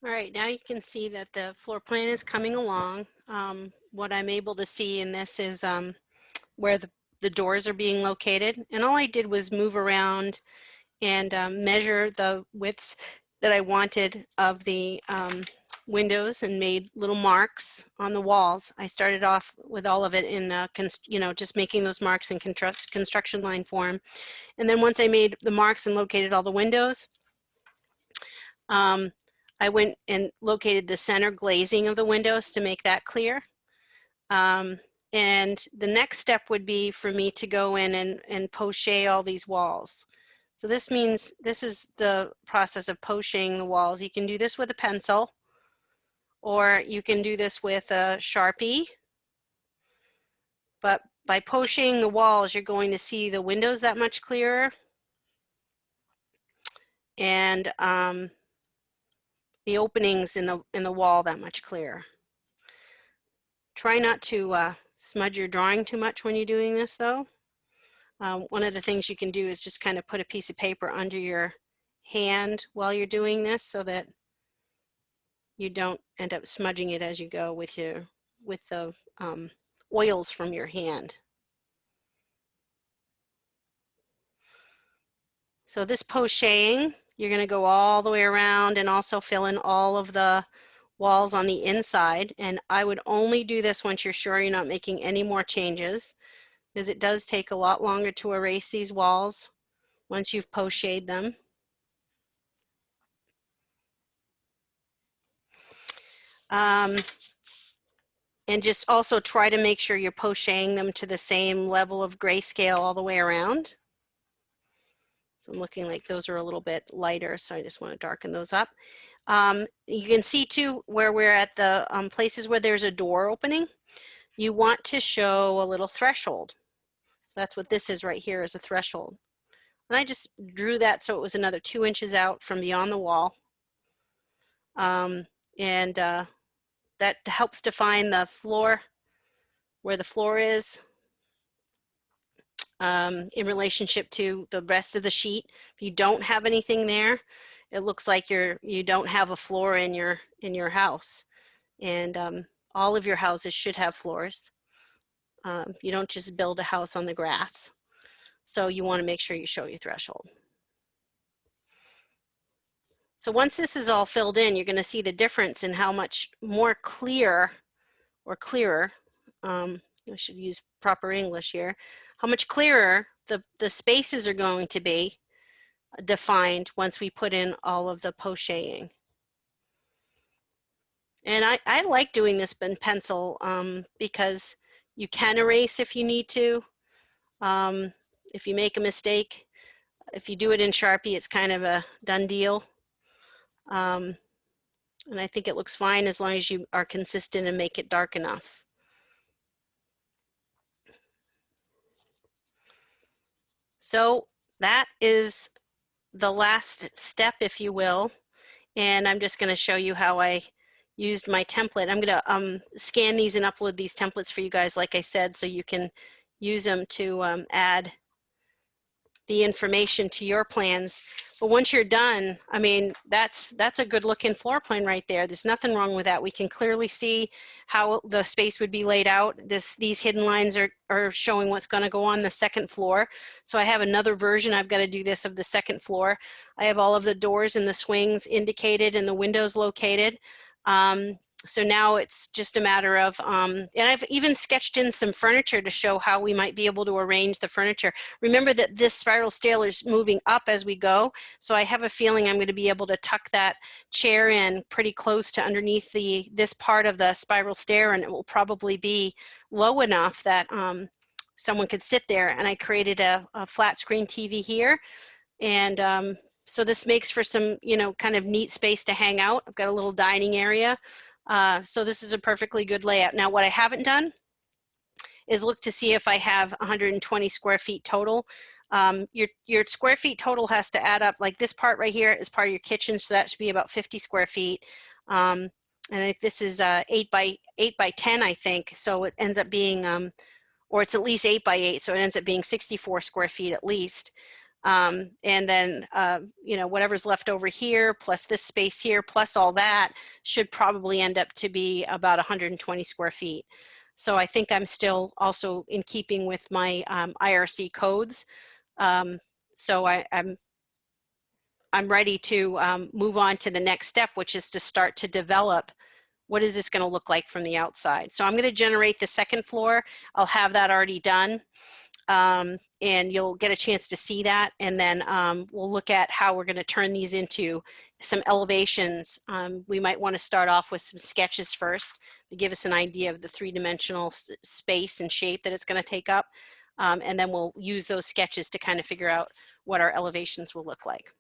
All right, now you can see that the floor plan is coming along. What I'm able to see in this is where the doors are being located. And all I did was move around and measure the widths that I wanted of the windows and made little marks on the walls. I started off with all of it in, just making those marks in construction line form. And then once I made the marks and located all the windows, I went and located the center glazing of the windows to make that clear. And the next step would be for me to go in and poche all these walls. So this means this is the process of poching the walls. You can do this with a pencil, or you can do this with a Sharpie. But by poching the walls, you're going to see the windows that much clearer, and the openings in the wall that much clearer. Try not to smudge your drawing too much when you're doing this, though. One of the things you can do is just kind of put a piece of paper under your hand while you're doing this so that you don't end up smudging it as you go with the oils from your hand. So this poching, you're going to go all the way around and also fill in all of the walls on the inside. And I would only do this once you're sure you're not making any more changes, because it does take a lot longer to erase these walls once you've pocheed them. And just also try to make sure you're pocheing them to the same level of grayscale all the way around. So I'm looking like those are a little bit lighter, so I just want to darken those up. You can see too where we're at the places where there's a door opening, you want to show a little threshold. So that's what this is right here, is a threshold. And I just drew that so it was another 2 inches out from beyond the wall. That helps define the floor, where the floor is in relationship to the rest of the sheet. If you don't have anything there, it looks like you don't have a floor in your house. And all of your houses should have floors. You don't just build a house on the grass. So you want to make sure you show your threshold. So once this is all filled in, you're going to see the difference in how much more clear or clearer, I should use proper English here, how much clearer the spaces are going to be defined once we put in all of the pocheing. And I like doing this in pencil because you can erase if you need to. If you make a mistake, if you do it in Sharpie, it's kind of a done deal. And I think it looks fine as long as you are consistent and make it dark enough. So that is the last step, if you will. And I'm just going to show you how I used my template. I'm going to scan these and upload these templates for you guys, like I said, so you can use them to add the information to your plans. But once you're done, I mean, that's a good looking floor plan right there. There's nothing wrong with that. We can clearly see how the space would be laid out. These hidden lines are showing what's going to go on the second floor. So I have another version. I've got to do this of the second floor. I have all of the doors and the swings indicated and the windows located. So now it's just a matter of, and I've even sketched in some furniture to show how we might be able to arrange the furniture. Remember that this spiral stair is moving up as we go, so I have a feeling I'm going to be able to tuck that chair in pretty close to underneath this part of the spiral stair, and it will probably be low enough that someone could sit there. And I created a flat screen TV here, and so this makes for some, kind of neat space to hang out. I've got a little dining area. So this is a perfectly good layout. Now what I haven't done is look to see if I have 120 square feet total. Your square feet total has to add up. Like this part right here is part of your kitchen, so that should be about 50 square feet. And if this is 8 by 10, I think, so it ends up being, or it's at least 8 by 8, so it ends up being 64 square feet at least. And then, you know, whatever's left over here, plus this space here, plus all that should probably end up to be about 120 square feet. So I think I'm still also in keeping with my IRC codes. So I'm ready to move on to the next step, which is to start to develop what is this going to look like from the outside. So I'm going to generate the second floor. I'll have that already done. And you'll get a chance to see that. And then we'll look at how we're going to turn these into some elevations. We might want to start off with some sketches first to give us an idea of the three-dimensional space and shape that it's going to take up. And then we'll use those sketches to kind of figure out what our elevations will look like.